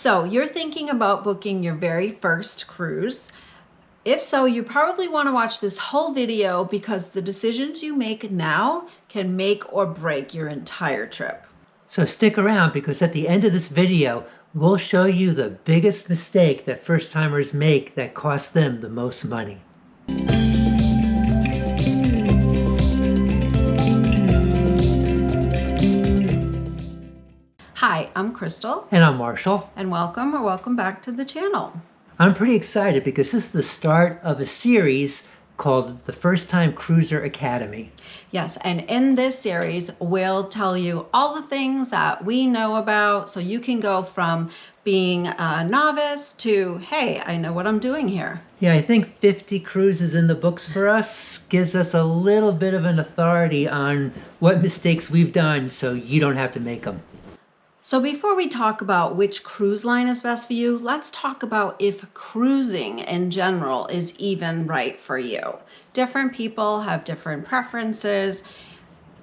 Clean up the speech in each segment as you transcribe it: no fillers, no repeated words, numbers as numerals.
So you're thinking about booking your very first cruise. If so, you probably want to watch this whole video because the decisions you make now can make or break your entire trip. So stick around because at the end of this video, we'll show you the biggest mistake that first-timers make that costs them the most money. Hi, I'm Crystal. And I'm Marshall. And welcome back to the channel. I'm pretty excited because this is the start of a series called the First Time Cruiser Academy. Yes, and in this series, we'll tell you all the things that we know about so you can go from being a novice to, hey, I know what I'm doing here. Yeah, I think 50 cruises in the books for us gives us a little bit of an authority on what mistakes we've done so you don't have to make them. So before we talk about which cruise line is best for you, let's talk about if cruising in general is even right for you. Different people have different preferences.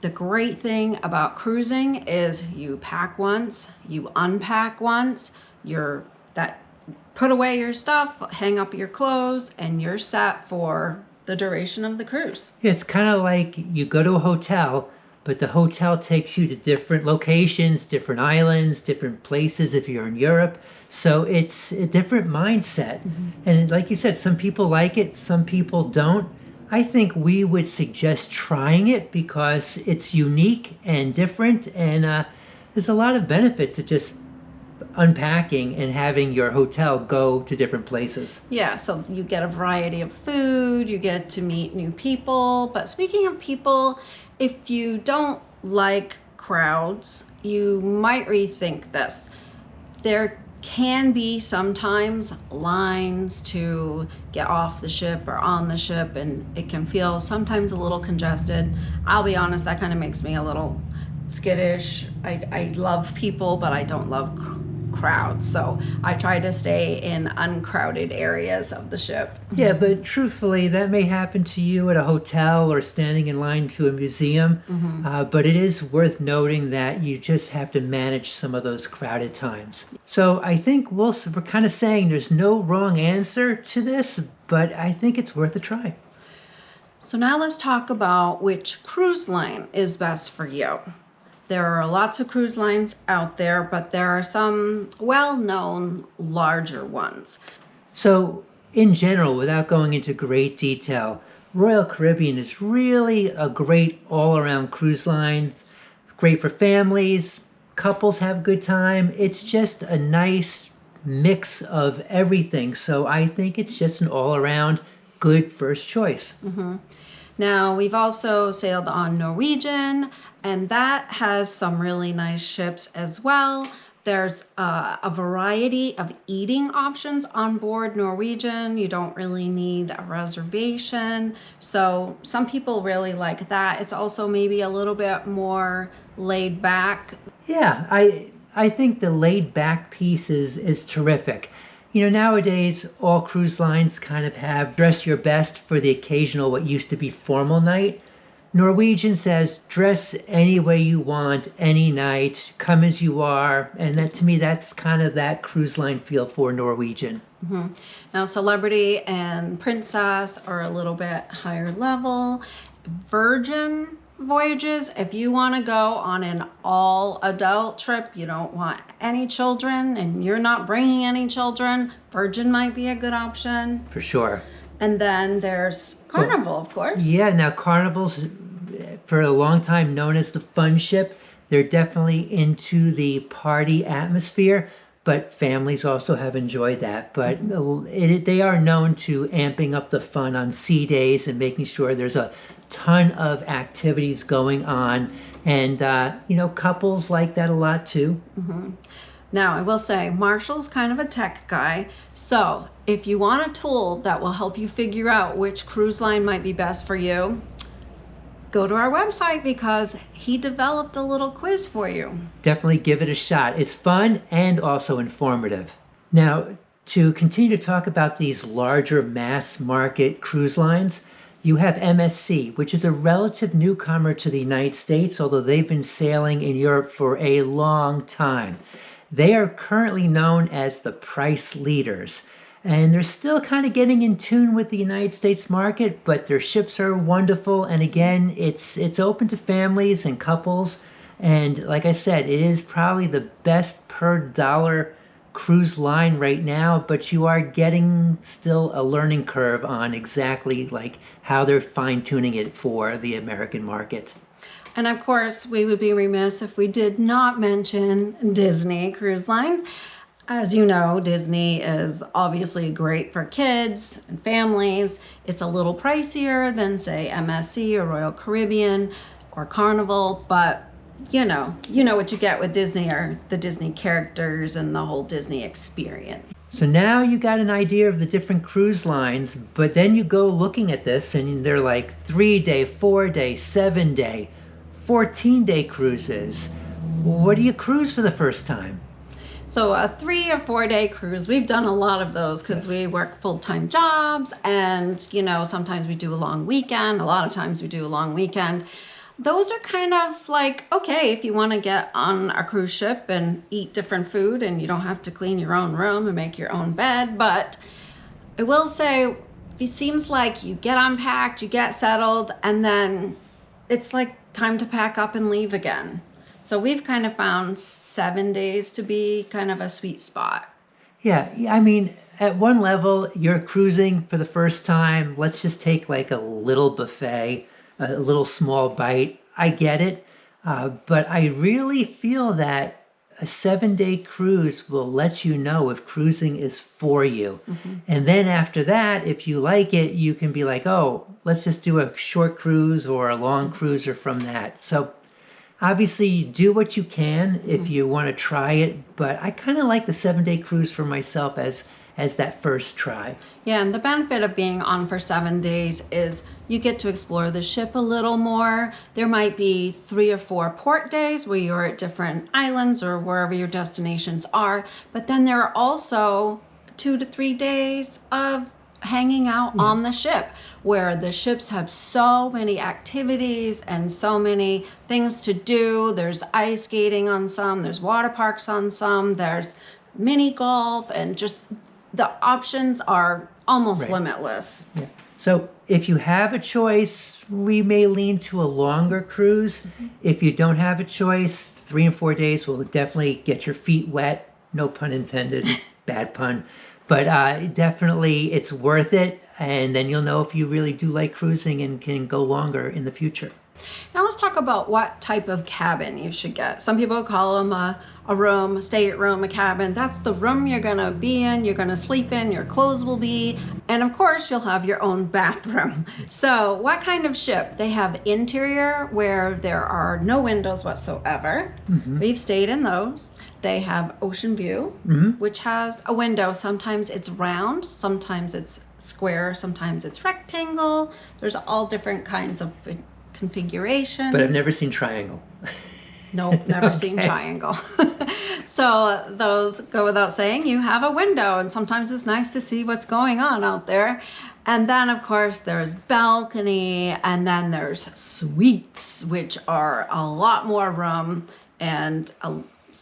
The great thing about cruising is you pack once, you unpack once, put away your stuff, hang up your clothes, and you're set for the duration of the cruise. It's kind of like you go to a hotel, but the hotel takes you to different locations, different islands, different places if you're in Europe. So it's a different mindset. Mm-hmm. And like you said, some people like it, some people don't. I think we would suggest trying it because it's unique and different. And there's a lot of benefit to just unpacking and having your hotel go to different places. Yeah, so you get a variety of food, you get to meet new people. But speaking of people, if you don't like crowds, you might rethink this. There can be sometimes lines to get off the ship or on the ship, and it can feel sometimes a little congested. I'll be honest, that kind of makes me a little skittish. I love people, but I don't love crowds, so I try to stay in uncrowded areas of the ship. Yeah, but truthfully, that may happen to you at a hotel or standing in line to a museum. Mm-hmm. But it is worth noting that you just have to manage some of those crowded times. So I think we're kind of saying there's no wrong answer to this, but I think it's worth a try. So now let's talk about which cruise line is best for you. There are lots of cruise lines out there, but there are some well-known larger ones. So in general, without going into great detail, Royal Caribbean is really a great all-around cruise line. Great for families, couples have a good time. It's just a nice mix of everything. So I think it's just an all-around good first choice. Mm-hmm. Now, we've also sailed on Norwegian, and that has some really nice ships as well. There's a variety of eating options on board Norwegian. You don't really need a reservation. So some people really like that. It's also maybe a little bit more laid back. Yeah, I think the laid back piece is terrific. You know, nowadays, all cruise lines kind of have dress your best for the occasional, what used to be formal night. Norwegian says, dress any way you want, any night, come as you are. And that, to me, that's kind of that cruise line feel for Norwegian. Mm-hmm. Now, Celebrity and Princess are a little bit higher level. Virgin Voyages, if you want to go on an all-adult trip, you don't want any children, and you're not bringing any children, Virgin might be a good option. For sure. And then there's Carnival, of course. Yeah, now Carnival's for a long time known as the fun ship. They're definitely into the party atmosphere, but families also have enjoyed that. But they are known to amping up the fun on sea days and making sure there's a ton of activities going on. And, couples like that a lot too. Mm-hmm. Now, I will say, Marshall's kind of a tech guy. So if you want a tool that will help you figure out which cruise line might be best for you, go to our website because he developed a little quiz for you. Definitely give it a shot. It's fun and also informative. Now, to continue to talk about these larger mass market cruise lines, You have MSC, which is a relative newcomer to the United States, although they've been sailing in Europe for a long time. They are currently known as the price leaders. And they're still kind of getting in tune with the United States market, but their ships are wonderful. And again, it's open to families and couples. And like I said, it is probably the best per dollar cruise line right now, but you are getting still a learning curve on exactly like how they're fine tuning it for the American market. And of course, we would be remiss if we did not mention Disney Cruise Lines. As you know, Disney is obviously great for kids and families. It's a little pricier than, say, MSC or Royal Caribbean or Carnival, but you know what you get with Disney are the Disney characters and the whole Disney experience. So now you got an idea of the different cruise lines, but then you go looking at this and they're like 3-day, 4-day, 7-day, 14-day cruises. What do you cruise for the first time? So a 3 or 4 day cruise, we've done a lot of those because Yes. we work full-time jobs and, sometimes we do a long weekend. A lot of times we do a long weekend. Those are kind of like, okay, if you want to get on a cruise ship and eat different food and you don't have to clean your own room and make your own bed. But I will say, it seems like you get unpacked, you get settled, and then it's like time to pack up and leave again. So we've kind of found 7 days to be kind of a sweet spot. Yeah, I mean, at one level, you're cruising for the first time. Let's just take like a little buffet, a little small bite. I get it. But I really feel that a 7-day cruise will let you know if cruising is for you. Mm-hmm. And then after that, if you like it, you can be like, oh, let's just do a short cruise or a long cruiser from that. So obviously, do what you can if you want to try it, but I kind of like the 7-day cruise for myself as that first try. Yeah, and the benefit of being on for 7 days is you get to explore the ship a little more. There might be 3 or 4 port days where you're at different islands or wherever your destinations are, but then there are also 2 to 3 days of hanging out on the ship, where the ships have so many activities and so many things to do. There's ice skating on some, there's water parks on some, there's mini golf, and just the options are almost limitless. Yeah. So if you have a choice, we may lean to a longer cruise. If you don't have a choice, 3 and 4 days will definitely get your feet wet. No pun intended, bad pun. But definitely it's worth it. And then you'll know if you really do like cruising and can go longer in the future. Now let's talk about what type of cabin you should get. Some people call them a room, a stateroom, a cabin. That's the room you're gonna be in, you're gonna sleep in, your clothes will be, and of course you'll have your own bathroom. So what kind of ship? They have interior where there are no windows whatsoever. We've stayed in those. They have ocean view, which has a window. Sometimes it's round, sometimes it's square, sometimes it's rectangle. There's all different kinds of configurations. But I've never seen triangle. Nope, never seen triangle. So those go without saying. You have a window, and sometimes it's nice to see what's going on out there. And then, of course, there's balcony, and then there's suites, which are a lot more room and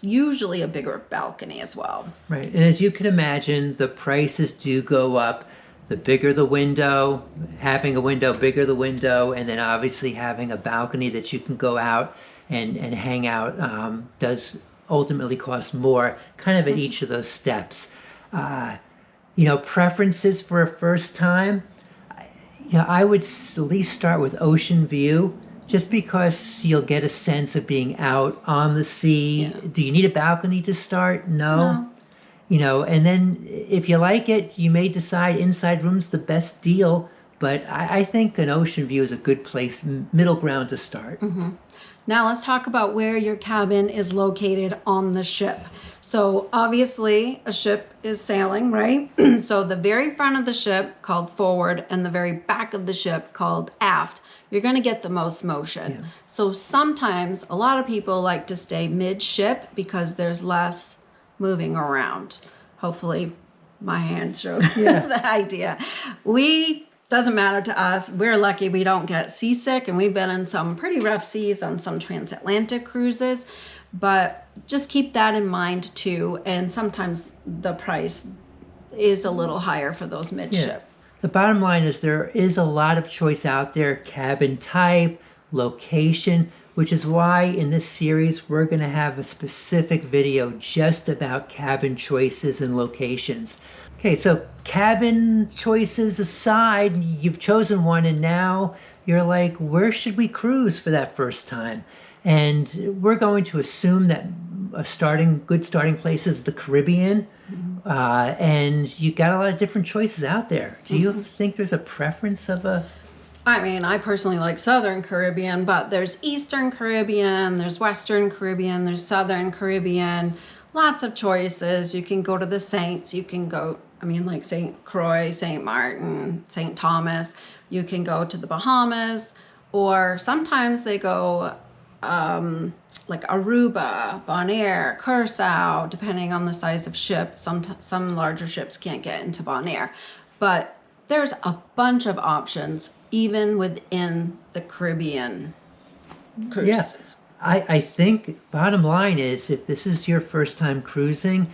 usually a bigger balcony as well. Right. And as you can imagine, the prices do go up. The bigger the window, having a window, bigger the window, and then obviously having a balcony that you can go out and hang out does ultimately cost more, kind of at each of those steps. Preferences for a first time, I would at least start with ocean view, just because you'll get a sense of being out on the sea. Yeah. Do you need a balcony to start? No. And then if you like it, you may decide inside room's the best deal. But I think an ocean view is a good place, middle ground to start. Now let's talk about where your cabin is located on the ship. So obviously a ship is sailing, right? So the very front of the ship, called forward, and the very back of the ship, called aft, you're going to get the most motion. Yeah. So sometimes a lot of people like to stay mid-ship because there's less moving around. Hopefully my hand showed the idea. Doesn't matter to us. We're lucky we don't get seasick, and we've been in some pretty rough seas on some transatlantic cruises. But just keep that in mind too. And sometimes the price is a little higher for those midship. The bottom line is there is a lot of choice out there, cabin type, location, which is why in this series we're going to have a specific video just about cabin choices and locations. Okay, so cabin choices aside, you've chosen one and now you're like, where should we cruise for that first time? And we're going to assume that a good starting place is the Caribbean. And you got a lot of different choices out there. Do you think there's a preference of a... I mean, I personally like Southern Caribbean, but there's Eastern Caribbean, there's Western Caribbean, there's Southern Caribbean. Lots of choices. You can go to the Saints. You can go, like St. Croix, St. Martin, St. Thomas. You can go to the Bahamas, or sometimes they go like Aruba, Bonaire, Curacao, depending on the size of ship. Some larger ships can't get into Bonaire, but there's a bunch of options even within the Caribbean cruises. Yeah. I think bottom line is if this is your first time cruising,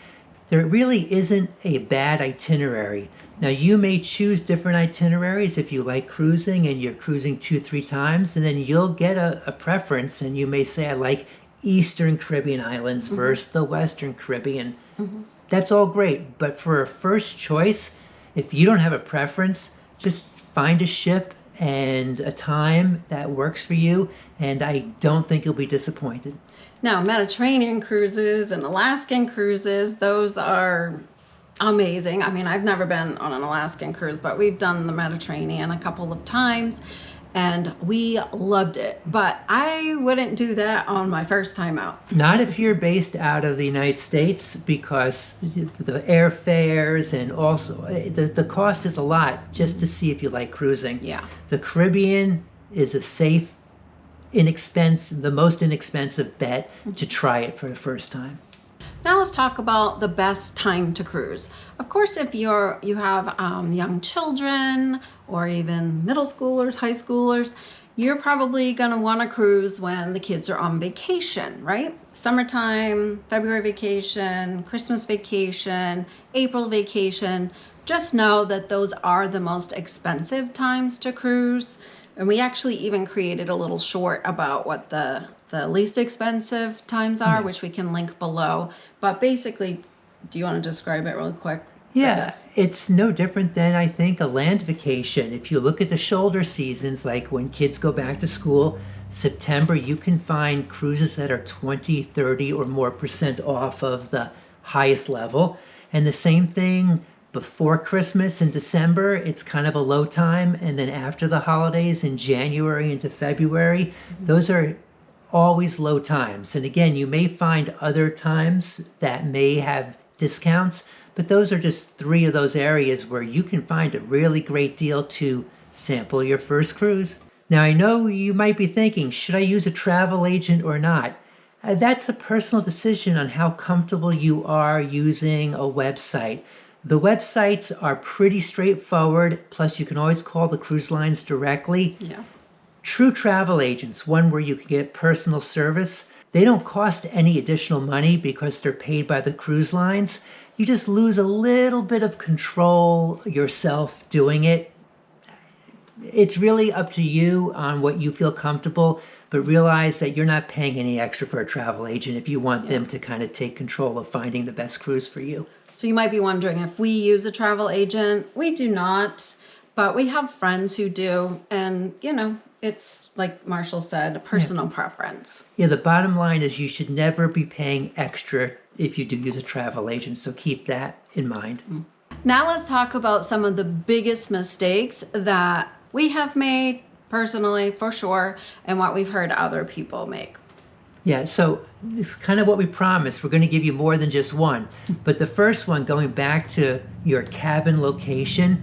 there really isn't a bad itinerary. Now you may choose different itineraries if you like cruising and you're cruising 2-3 times, and then you'll get a preference and you may say, I like Eastern Caribbean islands versus the Western Caribbean. That's all great. But for a first choice, if you don't have a preference, just find a ship and a time that works for you, and I don't think you'll be disappointed. Now, Mediterranean cruises and Alaskan cruises, those are amazing. I've never been on an Alaskan cruise, but we've done the Mediterranean a couple of times, and we loved it. But I wouldn't do that on my first time out. Not if you're based out of the United States, because the airfares and also the cost is a lot just to see if you like cruising. Yeah. The Caribbean is a safe, the most inexpensive bet to try it for the first time. Now let's talk about the best time to cruise. Of course, if you have young children or even middle schoolers, high schoolers, you're probably going to want to cruise when the kids are on vacation, right? Summertime, February vacation, Christmas vacation, April vacation. Just know that those are the most expensive times to cruise. And we actually even created a little short about what the least expensive times are, which we can link below. But basically, do you want to describe it really quick? Yeah, it's no different than, I think, a land vacation. If you look at the shoulder seasons, like when kids go back to school, September, you can find cruises that are 20, 30 or more % off of the highest level. And the same thing before Christmas in December, it's kind of a low time. And then after the holidays in January into February, those are always low times. And again, you may find other times that may have discounts, but those are just 3 of those areas where you can find a really great deal to sample your first cruise. Now, I know you might be thinking, should I use a travel agent or not? That's a personal decision on how comfortable you are using a website. The websites are pretty straightforward, plus you can always call the cruise lines directly. Yeah. True travel agents, one where you can get personal service, they don't cost any additional money because they're paid by the cruise lines. You just lose a little bit of control yourself doing it. It's really up to you on what you feel comfortable, but realize that you're not paying any extra for a travel agent if you want them to kind of take control of finding the best cruise for you. So you might be wondering if we use a travel agent. We do not, but we have friends who do. And, it's like Marshall said, a personal preference. Yeah, the bottom line is you should never be paying extra if you do use a travel agent. So keep that in mind. Now let's talk about some of the biggest mistakes that we have made personally, for sure, and what we've heard other people make. Yeah, so this is kind of what we promised. We're going to give you more than just one. But the first one, going back to your cabin location,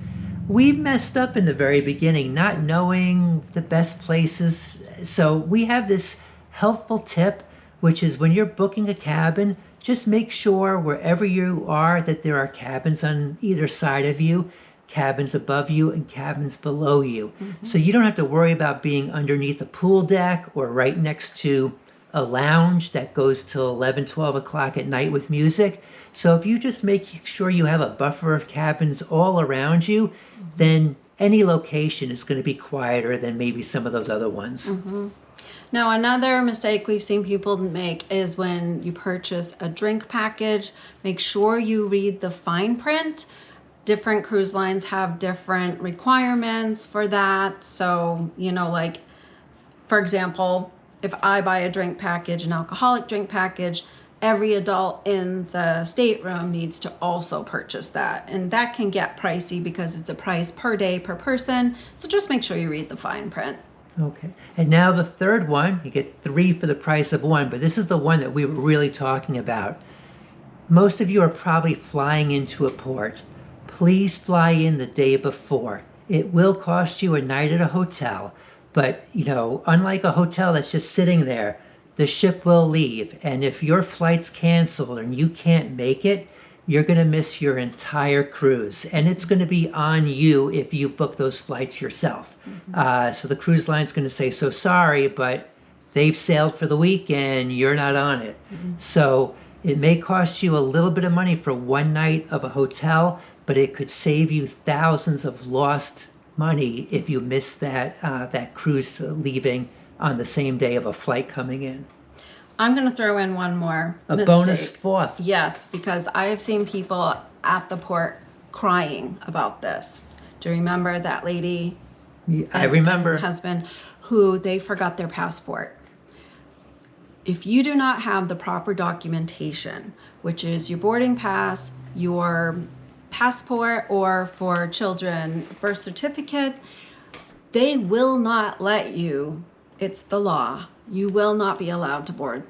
we messed up in the very beginning, not knowing the best places. So we have this helpful tip, which is when you're booking a cabin, just make sure wherever you are that there are cabins on either side of you, cabins above you, and cabins below you. So you don't have to worry about being underneath a pool deck or right next to a lounge that goes till 11, 12 o'clock at night with music. So if you just make sure you have a buffer of cabins all around you, then any location is going to be quieter than maybe some of those other ones. Now, another mistake we've seen people make is when you purchase a drink package, make sure you read the fine print. Different cruise lines have different requirements for that. So, you know, like, for example, if I buy a drink package, an alcoholic drink package, every adult in the stateroom needs to also purchase that. And that can get pricey because it's a price per day per person. So just make sure you read the fine print. Okay. And now the third one, you get 3 for the price of 1, but this is the one that we were really talking about. Most of you are probably flying into a port. Please fly in the day before. It will cost you a night at a hotel, but you know, unlike a hotel that's just sitting there, the ship will leave. And if your flight's canceled and you can't make it, you're going to miss your entire cruise. And it's going to be on you if you book those flights yourself. So the cruise line's going to say, so sorry, but they've sailed for the week and you're not on it. So it may cost you a little bit of money for one night of a hotel, but it could save you thousands of lost money if you miss that cruise leaving on the same day of a flight coming in. I'm going to throw in one more mistake. Bonus 4th. Yes, because I have seen people at the port crying about this. Do you remember that lady? I remember. And husband who they forgot their passport. If you do not have the proper documentation, which is your boarding pass, your passport, or for children, birth certificate, they will not let you. It's the law. You will not be allowed to board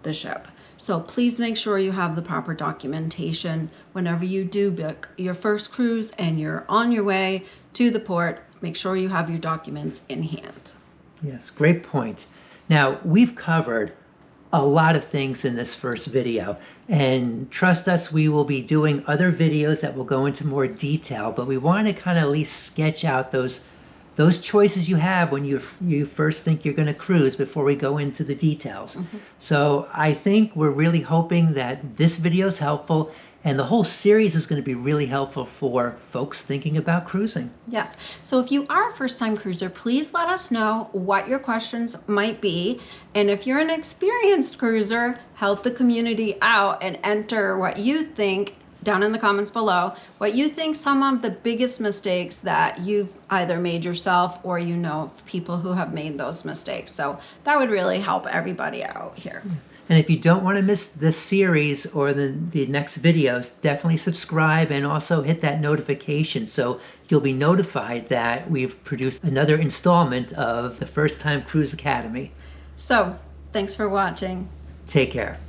the ship. So please make sure you have the proper documentation whenever you do book your first cruise and you're on your way to the port. Make sure you have your documents in hand. Yes, great point. Now, we've covered a lot of things in this first video, and trust us, we will be doing other videos that will go into more detail, but we want to kind of at least sketch out those choices you have when you first think you're going to cruise before we go into the details. So I think we're really hoping that this video is helpful, and the whole series is going to be really helpful for folks thinking about cruising. Yes. So if you are a first-time cruiser, please let us know what your questions might be. And if you're an experienced cruiser, help the community out and enter what you think down in the comments below, what you think some of the biggest mistakes that you've either made yourself or you know of people who have made those mistakes. So that would really help everybody out here. And if you don't want to miss this series or the next videos, definitely subscribe and also hit that notification so you'll be notified that we've produced another installment of the First Time Cruise Academy. So thanks for watching. Take care.